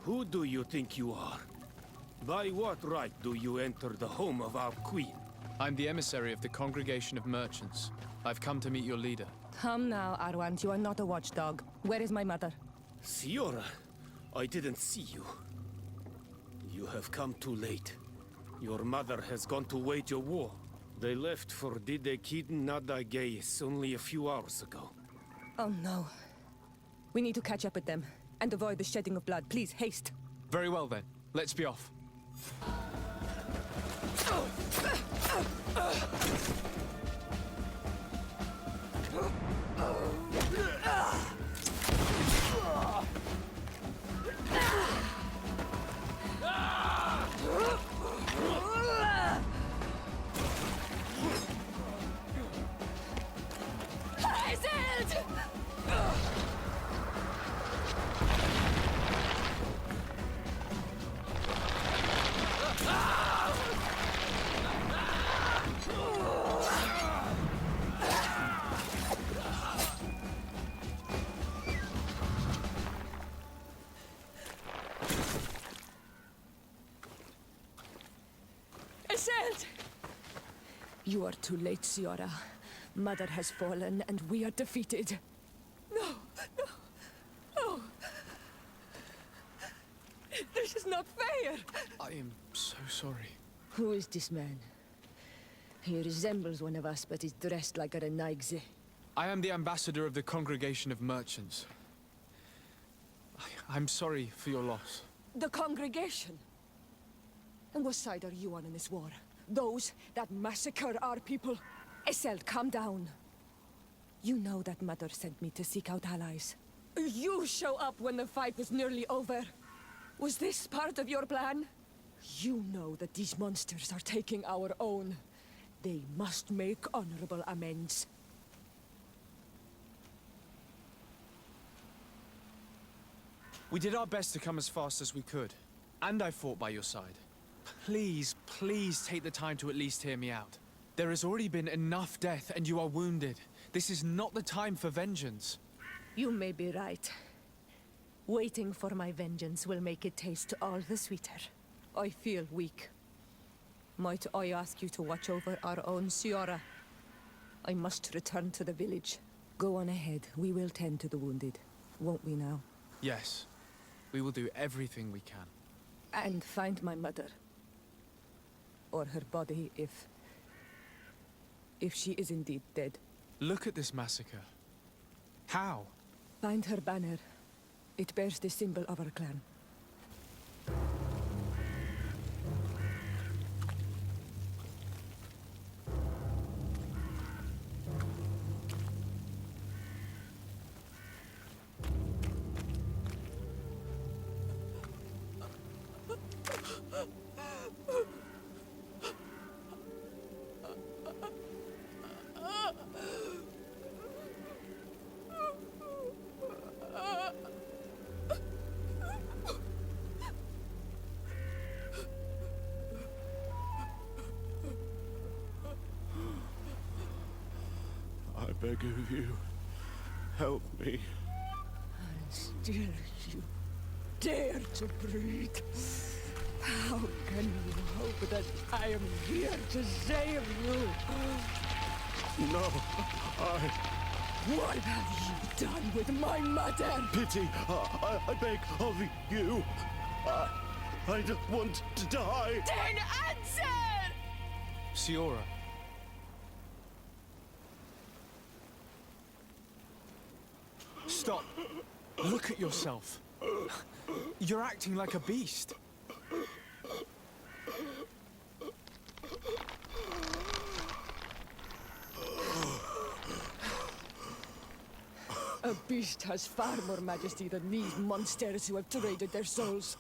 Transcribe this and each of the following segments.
Who do you think you are? By what right do you enter the home of our queen? I'm the emissary of the Congregation of Merchants. I've come to meet your leader. Come now, Arwant. You are not a watchdog. Where is my mother? Siora, I didn't see you. You have come too late. Your mother has gone to wage a war. They left for Didekid Nadagais only a few hours ago. Oh no. We need to catch up with them and avoid the shedding of blood. Please, haste. Very well then. Let's be off. You are too late, Siora. Mother has fallen, and we are defeated. No, no, no. This is not fair. I am so sorry. Who is this man? He resembles one of us, but is dressed like a Renaigze. I am the ambassador of the Congregation of Merchants. I'm sorry for your loss. The congregation? And what side are you on in this war? Those that massacre our people? Essel, calm down. You know that Mother sent me to seek out allies. You show up when the fight was nearly over. Was this part of your plan? You know that these monsters are taking our own. They must make honorable amends. We did our best to come as fast as we could. And I fought by your side. Please, please take the time to at least hear me out. There has already been enough death and you are wounded. This is not the time for vengeance. You may be right. Waiting for my vengeance will make it taste all the sweeter. I feel weak. Might I ask you to watch over our own Siora? I must return to the village. Go on ahead. We will tend to the wounded. Won't we now? Yes. We will do everything we can. And find my mother. Or her body, if she is indeed dead. Look at this massacre. How? Find her banner. It bears the symbol of our clan. I beg of you, help me. And still you dare to breathe. How can you hope that I am here to save you? No, What have you done with my mother? pity, I beg of you. I don't want to die. Then answer! Siora. Stop. Look at yourself. You're acting like a beast. A beast has far more majesty than these monsters who have traded their souls.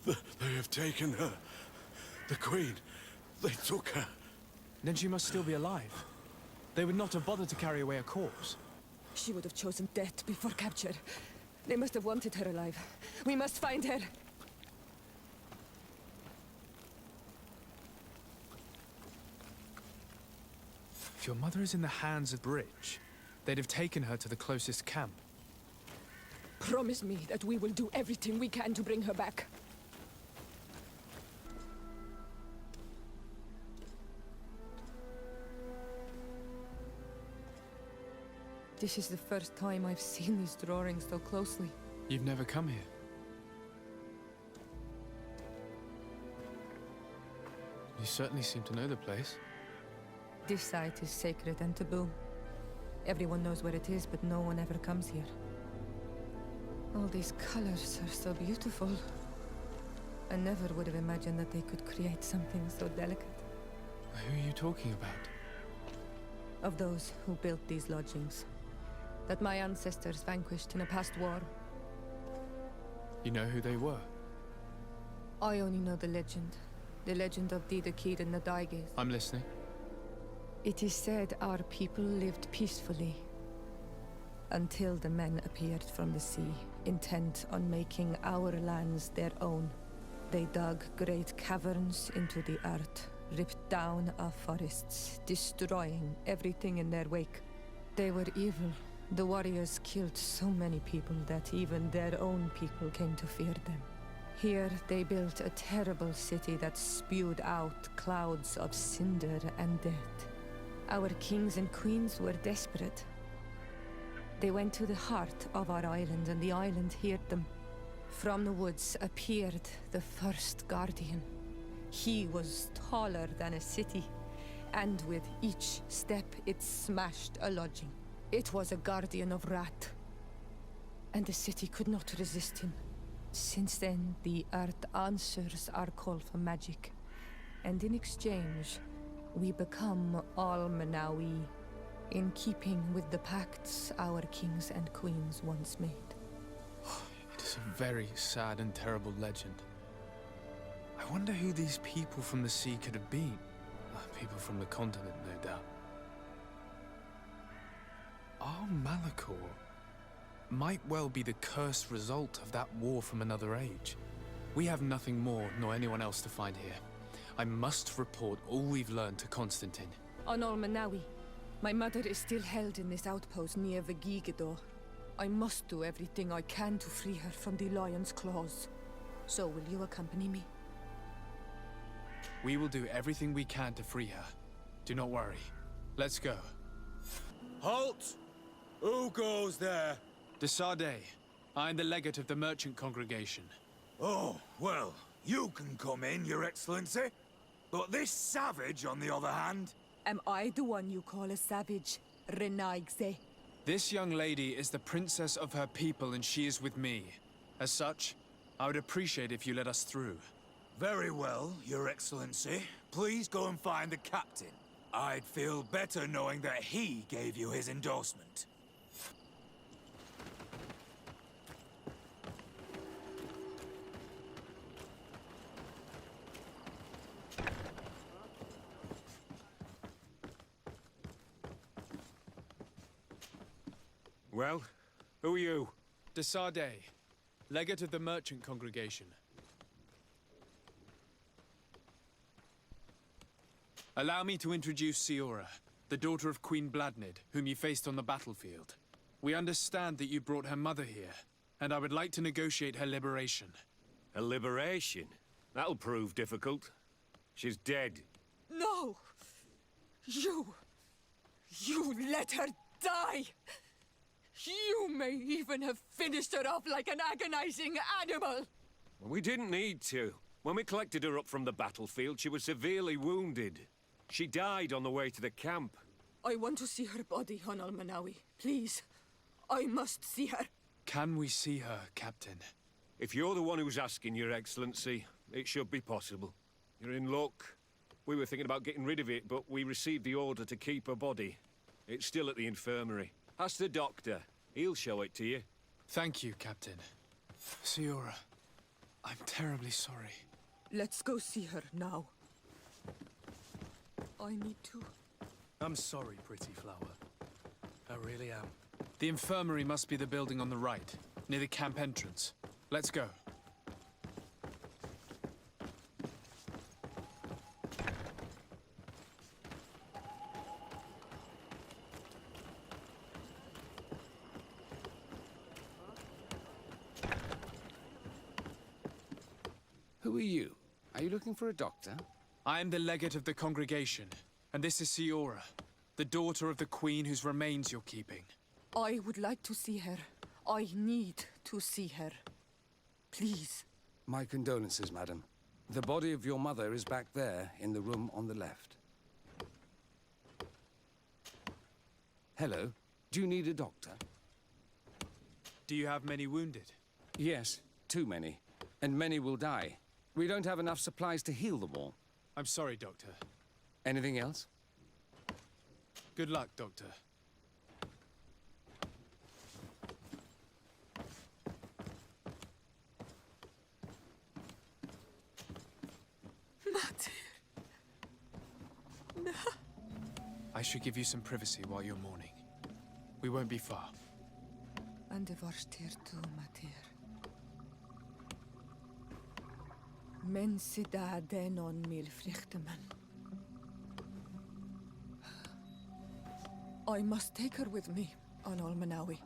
They have taken her. The Queen. They took her. Then she must still be alive. They would not have bothered to carry away a corpse. She would have chosen death before capture. They must have wanted her alive. We must find her. If your mother is in the hands of the bridge, they'd have taken her to the closest camp. Promise me that we will do everything we can to bring her back. This is the first time I've seen these drawings so closely. You've never come here? You certainly seem to know the place. This site is sacred and taboo. Everyone knows where it is, but no one ever comes here. All these colors are so beautiful. I never would have imagined that they could create something so delicate. Who are you talking about? Of those who built these lodgings. That my ancestors vanquished in a past war. You know who they were? I only know the legend. The legend of Didakid and the Daiges. I'm listening. It is said our people lived peacefully. Until the men appeared from the sea, intent on making our lands their own. They dug great caverns into the earth, ripped down our forests, destroying everything in their wake. They were evil. The warriors killed so many people that even their own people came to fear them. Here they built a terrible city that spewed out clouds of cinder and death. Our kings and queens were desperate. They went to the heart of our island, and the island heard them. From the woods appeared the first guardian. He was taller than a city, and with each step it smashed a lodging. It was a guardian of Rat, and the city could not resist him. Since then, the earth answers our call for magic, and in exchange, we become Almanawi, in keeping with the pacts our kings and queens once made. It is a very sad and terrible legend. I wonder who these people from the sea could have been. People from the continent, no doubt. Our Malachor might well be the cursed result of that war from another age. We have nothing more nor anyone else to find here. I must report all we've learned to Constantine. On Almanawi, my mother is still held in this outpost near Vegigedor. I must do everything I can to free her from the lion's claws. So will you accompany me? We will do everything we can to free her. Do not worry. Let's go. Halt! Who goes there? De Sardet. I am the legate of the merchant congregation. Oh, well, you can come in, Your Excellency. But this savage, on the other hand... Am I the one you call a savage, Renaigze? This young lady is the princess of her people, and she is with me. As such, I would appreciate if you let us through. Very well, Your Excellency. Please go and find the captain. I'd feel better knowing that he gave you his endorsement. Well, who are you? De Sardet, legate of the merchant congregation. Allow me to introduce Siora, the daughter of Queen Bladnid, whom you faced on the battlefield. We understand that you brought her mother here, and I would like to negotiate her liberation. A liberation? That'll prove difficult. She's dead. No! You let her die! You may even have finished her off like an agonizing animal! We didn't need to. When we collected her up from the battlefield, she was severely wounded. She died on the way to the camp. I want to see her body on Almanawi. Please. I must see her. Can we see her, Captain? If you're the one who's asking, Your Excellency, it should be possible. You're in luck. We were thinking about getting rid of it, but we received the order to keep her body. It's still at the infirmary. Ask the doctor. He'll show it to you. Thank you, Captain. Siora, I'm terribly sorry. Let's go see her now. I need to. I'm sorry, pretty flower. I really am. The infirmary must be the building on the right, near the camp entrance. Let's go. Who are you? Are you looking for a doctor? I am the legate of the congregation, and this is Siora, the daughter of the queen whose remains you're keeping. I would like to see her. I need to see her. Please. My condolences, madam. The body of your mother is back there, in the room on the left. Hello. Do you need a doctor? Do you have many wounded? Yes, too many. And many will die. We don't have enough supplies to heal them all. I'm sorry, Doctor. Anything else? Good luck, Doctor. I should give you some privacy while you're mourning. We won't be far. And de varstir tu, Matir. Men sida denon mil flichtemen. I must take her with me on Almanawi.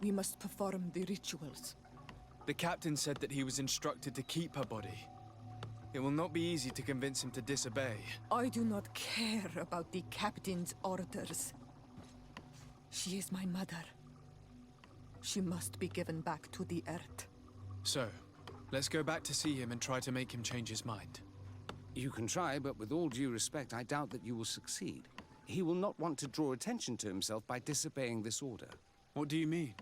We must perform the rituals. The captain said that he was instructed to keep her body. It will not be easy to convince him to disobey. I do not care about the captain's orders. She is my mother. She must be given back to the earth. So, let's go back to see him and try to make him change his mind. You can try, but with all due respect, I doubt that you will succeed. He will not want to draw attention to himself by disobeying this order. What do you mean?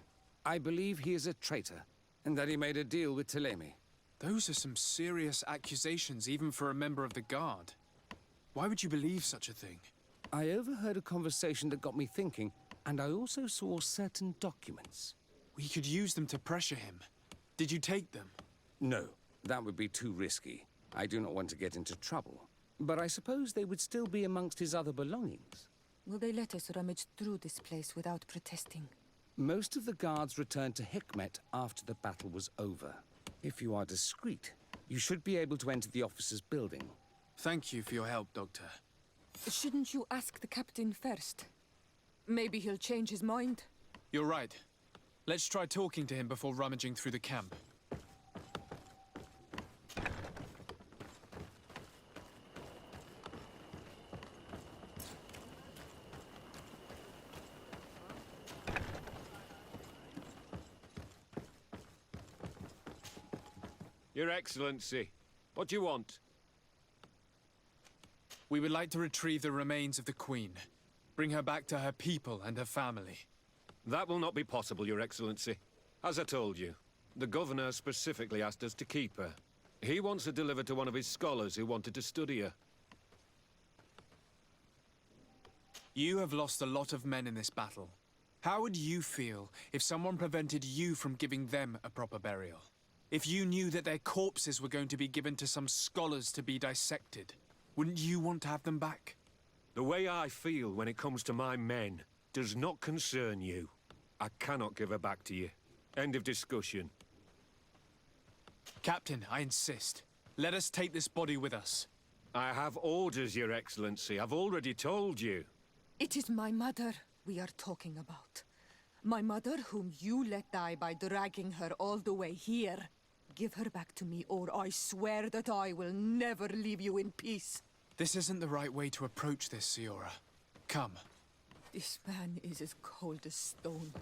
I believe he is a traitor, and that he made a deal with Ptolemy. Those are some serious accusations, even for a member of the Guard. Why would you believe such a thing? I overheard a conversation that got me thinking, and I also saw certain documents. We could use them to pressure him. Did you take them? No, that would be too risky. I do not want to get into trouble. But I suppose they would still be amongst his other belongings. Will they let us rummage through this place without protesting? Most of the guards returned to Hikmet after the battle was over. If you are discreet, you should be able to enter the officer's building. Thank you for your help, Doctor. Shouldn't you ask the captain first? Maybe he'll change his mind. You're right. Let's try talking to him before rummaging through the camp. Your Excellency, what do you want? We would like to retrieve the remains of the Queen. Bring her back to her people and her family. That will not be possible, Your Excellency. As I told you, the Governor specifically asked us to keep her. He wants her delivered to one of his scholars who wanted to study her. You have lost a lot of men in this battle. How would you feel if someone prevented you from giving them a proper burial? If you knew that their corpses were going to be given to some scholars to be dissected, wouldn't you want to have them back? The way I feel when it comes to my men does not concern you. I cannot give her back to you. End of discussion. Captain, I insist. Let us take this body with us. I have orders, Your Excellency. I've already told you. It is my mother we are talking about. My mother whom you let die by dragging her all the way here. Give her back to me, or I swear that I will never leave you in peace. This isn't the right way to approach this, Siora. Come. This man is as cold as stone.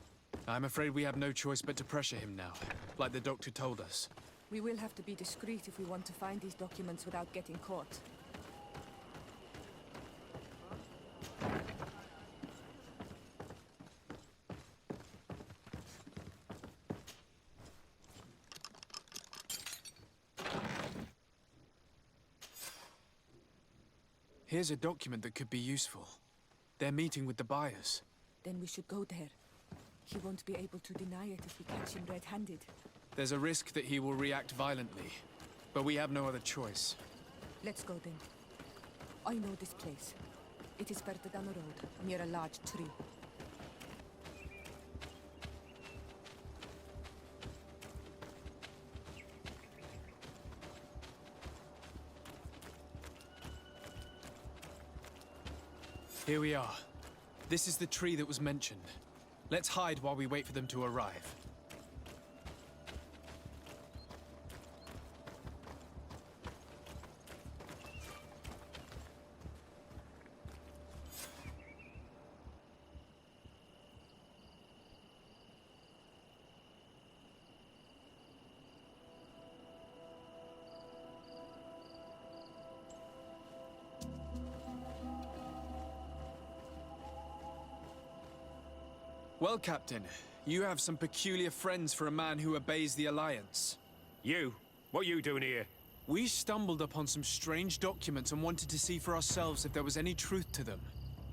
I'm afraid we have no choice but to pressure him now, like the doctor told us. We will have to be discreet if we want to find these documents without getting caught. Here's a document that could be useful. They're meeting with the buyers. Then we should go there. He won't be able to deny it if we catch him red-handed. There's a risk that he will react violently, but we have no other choice. Let's go then. I know this place. It is further down the road, near a large tree. Here we are. This is the tree that was mentioned. Let's hide while we wait for them to arrive. Well, Captain, you have some peculiar friends for a man who obeys the Alliance. You? What are you doing here? We stumbled upon some strange documents and wanted to see for ourselves if there was any truth to them.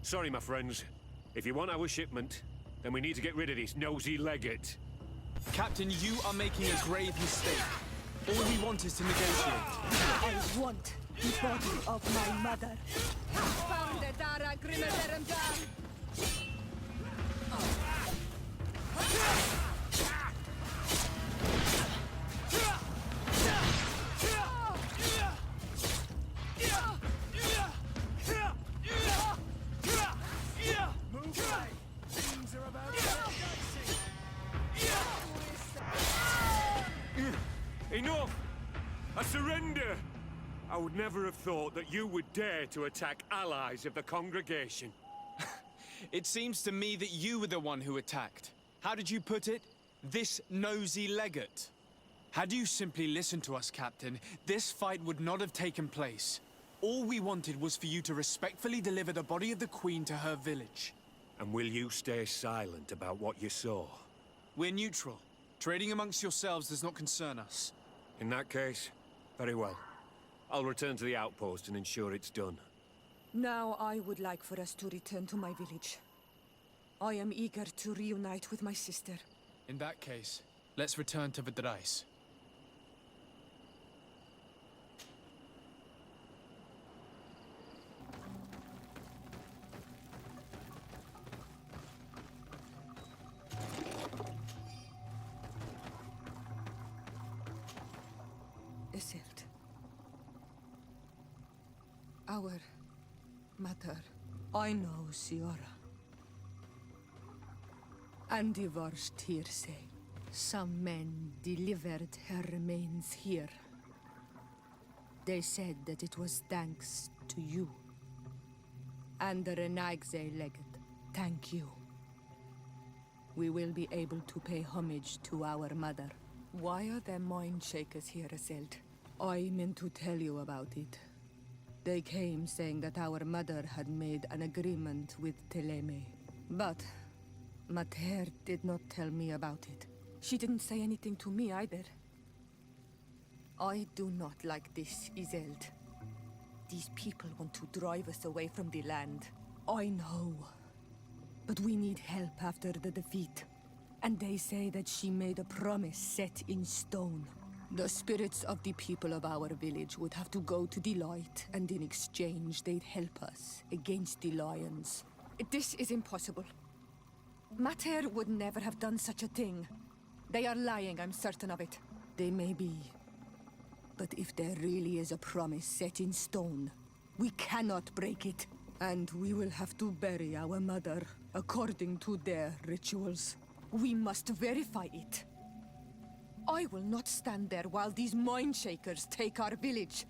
Sorry, my friends. If you want our shipment, then we need to get rid of this nosy legate. Captain, you are making a grave mistake. All we want is to negotiate. I want the body of my mother. Found the Dara Grimmerderum down. Enough! I surrender! I would never have thought that you would dare to attack allies of the congregation. It seems to me that you were the one who attacked. How did you put it? This nosy legate. Had you simply listened to us, Captain, this fight would not have taken place. All we wanted was for you to respectfully deliver the body of the Queen to her village. And will you stay silent about what you saw? We're neutral. Trading amongst yourselves does not concern us. In that case, very well. I'll return to the outpost and ensure it's done. Now I would like for us to return to my village. I am eager to reunite with my sister. In that case, let's return to Vidrais. Isildt. Our mother. I know, Siora. And the worst hearsay. Some men delivered her remains here. They said that it was thanks to you. And the Renagze legate. Thank you. We will be able to pay homage to our mother. Why are there mind shakers here, Isildt? I meant to tell you about it. They came saying that our mother had made an agreement with Teleme. But Mater did not tell me about it. She didn't say anything to me either. I do not like this, Isildt. These people want to drive us away from the land. I know. But we need help after the defeat. And they say that she made a promise set in stone. The spirits of the people of our village would have to go to the light, and in exchange they'd help us against the lions. This is impossible. Mater would never have done such a thing. They are lying, I'm certain of it. They may be. But if there really is a promise set in stone, we cannot break it. And we will have to bury our mother according to their rituals. We must verify it. I will not stand there while these mind shakers take our village.